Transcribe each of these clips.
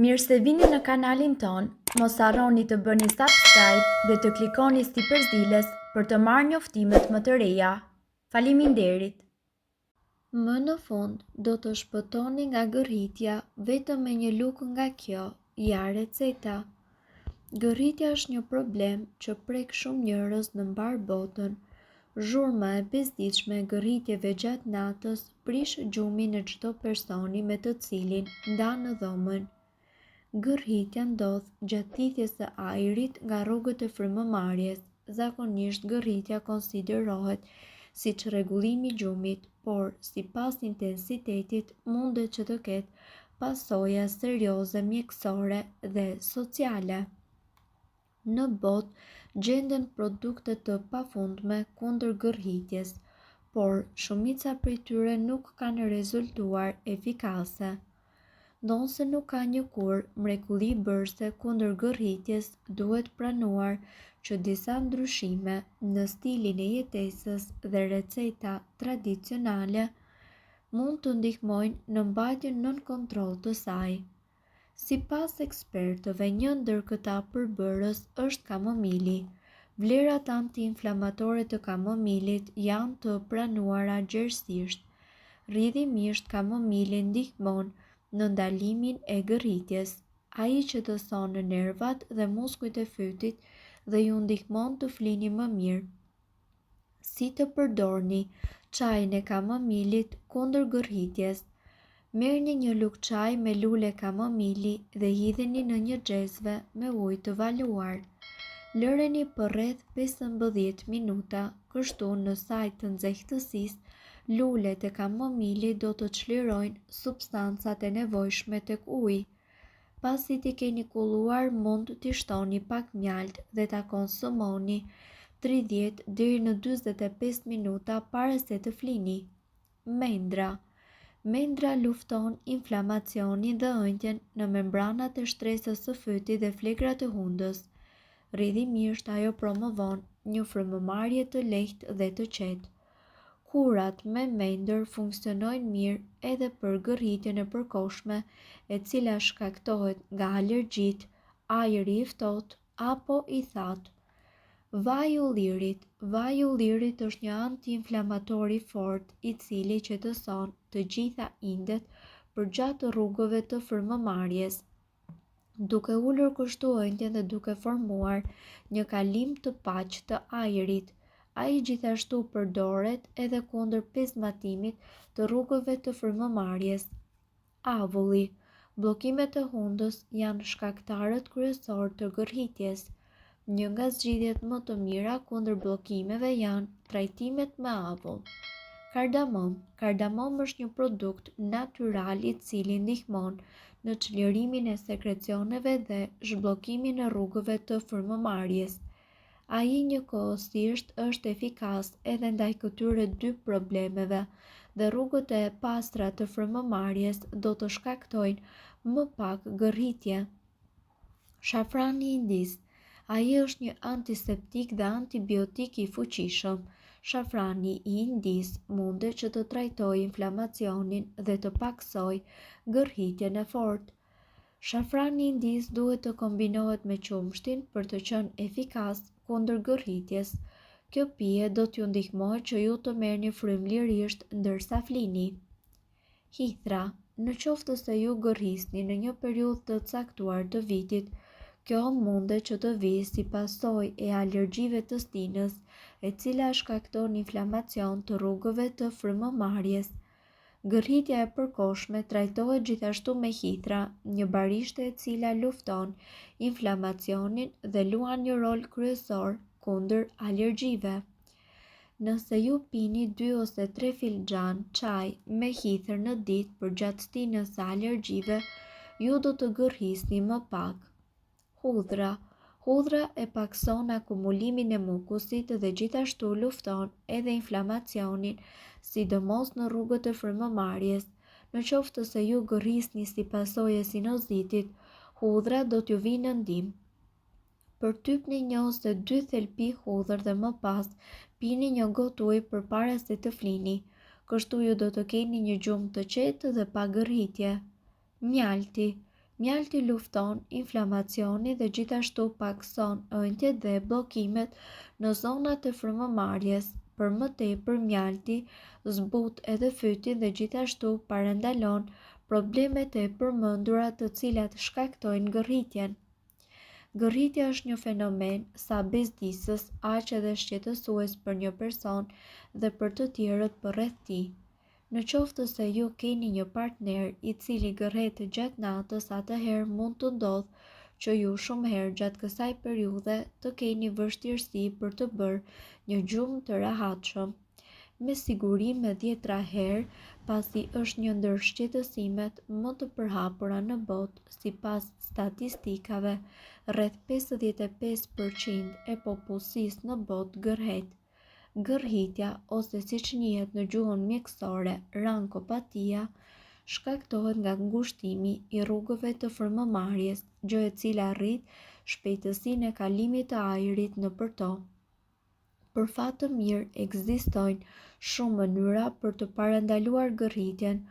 Mirë se vini në kanalin ton, mos harroni të bëni subscribe dhe të klikoni si përzieles për të marrë njoftimet më të reja. Faleminderit! Më në fund, do të shpëtoni nga gërritja vetëm me një lukë nga kjo, ja receta. Gërritja është një problem që prek shumë njerëz në mbar botën. Zhurma e bezdishme e gërritjeve gjatë natës prish gjumin e çdo personi me të cilin ndan në dhomën. Gërritja ndodh gjatë thithjes së ajrit nga rrugët e frymëmarrjes. Zakonisht gërritja konsiderohet si rregullimi i gjumit, por sipas intensitetit mundet që të ketë pasoja serioze mjekësore dhe sociale. Në botë gjenden produkte të pafundme kundër gërritjes, por shumica prej tyre nuk kanë rezultuar efikase. Ndonse nuk ka një kur mrekulli bërëse kundër gërritjes, duhet pranuar që disa ndryshime në stilin e jetesës dhe receta tradicionale mund të ndihmojnë në mbajtjen nën kontroll të saj. Sipas ekspertëve, një ndër këta përbërës është kamomili. Vlerat antiinflamatore të kamomilit janë të pranuara gjerësisht. Rrjedhimisht kamomili ndihmon në ndalimin e gërritjes. Ai që të son në nervat dhe muskujt e fytit dhe ju ndihmon të flini më mirë. Si të përdorni çajin e kamomilit kundër gërritjes? Merrni një lugë çaj me lule kamomili dhe hidheni në një xhezve me ujë të valuar. Lëreni për rreth 15 minuta, kështu në saj të nxehtësisë, lulet e kamomilit do të çlirojnë substancat e nevojshme tek uji. Pasi t'i keni kulluar, mund t'i shtoni pak mjalt dhe ta konsumoni 30 deri në 45 minuta para se të flini. Mendra. Mendra lufton inflamacionin dhe ëndjen në membranat e shtresës së fytit dhe flegrat e hundës. Rrjedhimisht ajo promovon një frymëmarrje të lehtë dhe të qetë. Kurat me mendër funksionojnë mirë edhe për gërritjen e përkohshme, e cila shkaktohet nga alergjitë, ajri i ftohtë apo i thatë. Vaji i ullirit. Vaji i ullirit është një antiinflamator i fortë i cili qetëson të gjitha indet përgjatë rrugëve të frymëmarrjes, duke ulur kështu ëndjen dhe duke formuar një kalim të paqë të ajrit. Ai gjithashtu përdoret edhe kundër pezmatimit të rrugëve të frymëmarrjes. Avulli. Bllokimet e hundës janë shkaktarët kryesorë të gërritjes. Një nga zgjidhjet më të mira kundër bllokimeve janë trajtimet me avull. Kardamom. Kardamom është një produkt natyral i cili ndihmon në çlirimin e sekrecioneve dhe zhbllokimin e rrugëve të frymëmarrjes. Ai njëkohësisht është efikas edhe ndaj këtyre dy problemeve dhe rrugët e pastra të frymëmarrjes do të shkaktojnë më pak gërritje. Shafrani indis. Ai është një antiseptik dhe antibiotik i fuqishëm. Shafrani i indis mundet që të trajtojë inflamacionin dhe të paksojë gërritjen e fortë. Shafrani indis duhet të kombinohet me qumshtin për të qenë efikas kundër gërritjes. Kjo pije do t'ju ndihmojë që ju të merrni frymë lirisht ndërsa flini. Hithra. Në qoftë se ju gërrisni në një periudhë të caktuar të vitit, kjo mundet që të vijë si pasojë e alergjive të stinës, e cila shkakton inflamacion të rrugëve të frymëmarrjes. Gërritja e përkohshme trajtohet gjithashtu me hithra, një barishte e cila lufton inflamacionin dhe luan një rol kryesor kundër alergjive. Nëse ju pini 2 ose 3 filxhan çaj me hithër në ditë përgjatë stinës së alergjive, ju do të gërrisni më pak. Hudhra. Hudhra e pakson akumulimin e mukusit dhe gjithashtu lufton edhe inflamacionin, sidomos në rrugët e frymëmarrjes. Në qoftë se ju gërrisni si pasojë e sinuzitit, hudhra do t'ju vijë në ndihmë. Përtypni 1 ose 2 thelpi hudhër dhe më pas pini një gotë ujë përpara se të flini. Kështu ju do të keni një gjumë të qetë dhe pa gërritje. Mjalti. Mjalti lufton inflamacionin dhe gjithashtu pakson ëndjet dhe bllokimet në zonat e frymëmarrjes. Për më tepër, mjalti zbut edhe fytyn dhe gjithashtu parandalon problemet e përmendura të cilat shkaktojnë gërritjen. Gërritja është një fenomen sa bezdisës, aq edhe shqetësues për një person dhe për të tjerët përreth tij. Në qoftë se ju keni një partner i cili gërret gjatë natës, atëherë mund të ndodhë që ju shumë herë gjatë kësaj periudhe të keni vështirësi për të bërë një gjumë të rehatshëm. Me siguri me 10 herë, pasi është një ndër shqetësimet më të përhapura në botë. Sipas statistikave, rreth 55% e popullsisë në botë gërhet. Gërhitja, ose siç njihet në gjuhën mjekësore, rankopatia, shkaktohet nga ngushtimi i rrugëve të frymëmarrjes, gjë e cila rrit shpejtësinë e kalimit të ajrit nëpër to. Për fat të mirë, ekzistojnë shumë mënyra për të parandaluar gërritjen,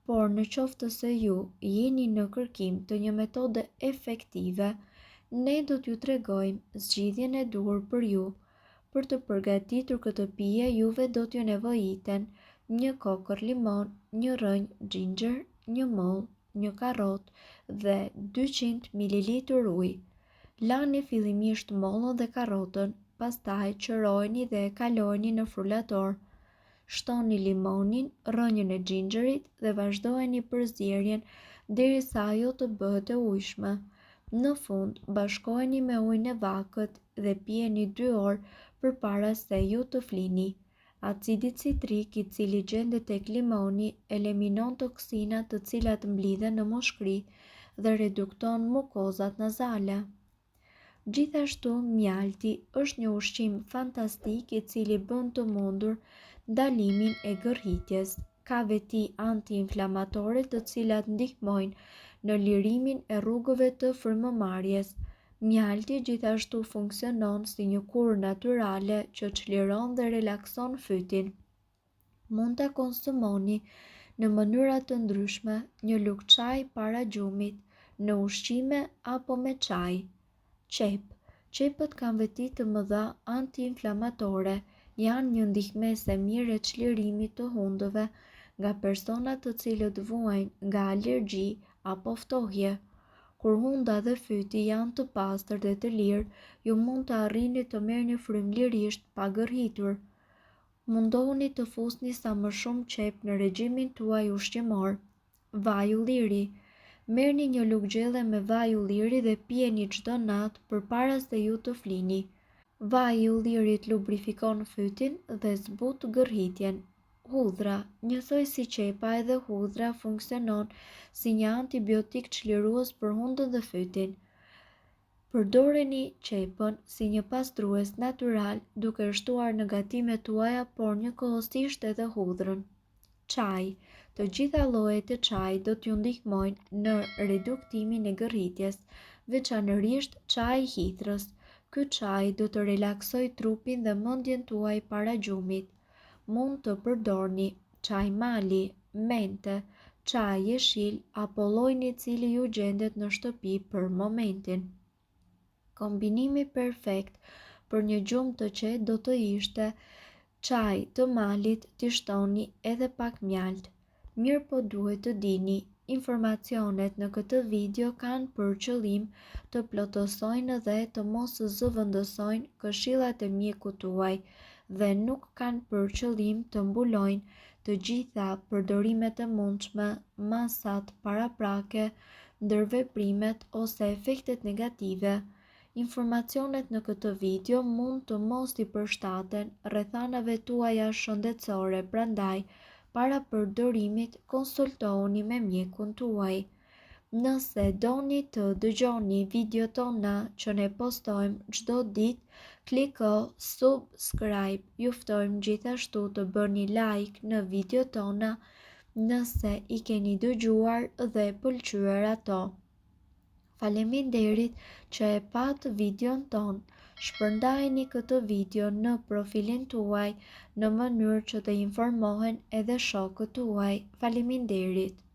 por në qoftë se ju jeni në kërkim të një metode efektive, ne do t'ju tregojmë zgjidhjen e duhur për ju. Për të përgatitur këtë pije, juve do t'ju nevojiten një kokër limon, një rrënjë ginger, një moll, një karrotë dhe 200 ml ujë. Lani fillimisht mollën dhe karrotën, pastaj qërojini dhe e kalojini në frulator. Shtoni limonin, rrënjën e gingerit dhe vazhdojeni përzierjen derisa ajo të bëhet e ujshme. Në fund, bashkojeni me ujin e vakët dhe pijeni 2 orë përpara se ju të flini. Acidi citrik, i cili gjendet tek limoni, eliminon toksinat të cilat mblidhen në moshkri dhe redukton mukozat nazale. Gjithashtu, mjalti është një ushqim fantastik i cili bën të mundur ndalimin e gërritjes. Ka veti anti-inflamatore të cilat ndihmojnë në lirimin e rrugëve të frymëmarrjes. Mjalti gjithashtu funksionon si një kurë natyrale që çliron dhe relakson fytyn. Mund ta konsumoni në mënyra të ndryshme, një lugë çaj para gjumit, në ushqime apo me çaj. Qepët kanë veti të mëdha anti-inflamatore, janë një ndihmëse mirë e çlirimit të hundëve nga personat të cilët vuajnë nga alergji apo ftohje. Kur hunda dhe fyti janë të pastër dhe të lirë, ju mund të arrini të merrni frymë lirisht pa gërhitur. Mundohuni të fusni sa më shumë qep në regjimin tuaj ushqimor. Vaj ulliri. Merrni një lugë gjelle me vaj ulliri dhe pijeni çdo natë përpara se ju të flini. Vaji i ullirit lubrifikon fytyn dhe zbut gërhitjen. Hudhra. Njësoj si qepa, edhe hudhra funksionon si një antibiotik çlirues për hundën dhe fytyn. Përdoreni qepën si një pastrues natyral duke shtuar në gatimet tuaja, por njëkohësisht edhe hudhrën. Çaj. Të gjitha llojet e çajit do t'ju ndihmojnë në reduktimin e gërritjes, veçanërisht çaji i hithërës. Ky çaj do të relaksojë trupin dhe mendjen tuaj para gjumit. Mund të përdorni çaj mali, mente, çaj jeshil apo llojin i cili ju gjendet në shtëpi për momentin. Kombinimi perfekt për një gjumë të qetë do të ishte çaj të malit t'i shtoni edhe pak mjalt. Mirë po duhet të dini, informacionet në këtë video kanë për qëllim të plotësojnë dhe të mos zëvendësojnë këshillat e mjekut tuaj dhe nuk kanë për qëllim të mbulojnë të gjitha përdorimet e mundshme, masat paraprake, ndërveprimet ose efektet negative. Informacionet në këtë video mund të mos i përshtaten rrethanave tuaja shëndetësore, prandaj para përdorimit konsultohuni me mjekun tuaj. Nëse doni të dëgjoni video tona që ne postojmë çdo ditë, kliko subscribe. Ju ftojmë gjithashtu të bëni like në video tona nëse i keni dëgjuar dhe pëlqyer ato. Faleminderit që e pat videon ton. Shpërndajeni këtë video në profilin tuaj në mënyrë që të informohen edhe shokët tuaj. Faleminderit.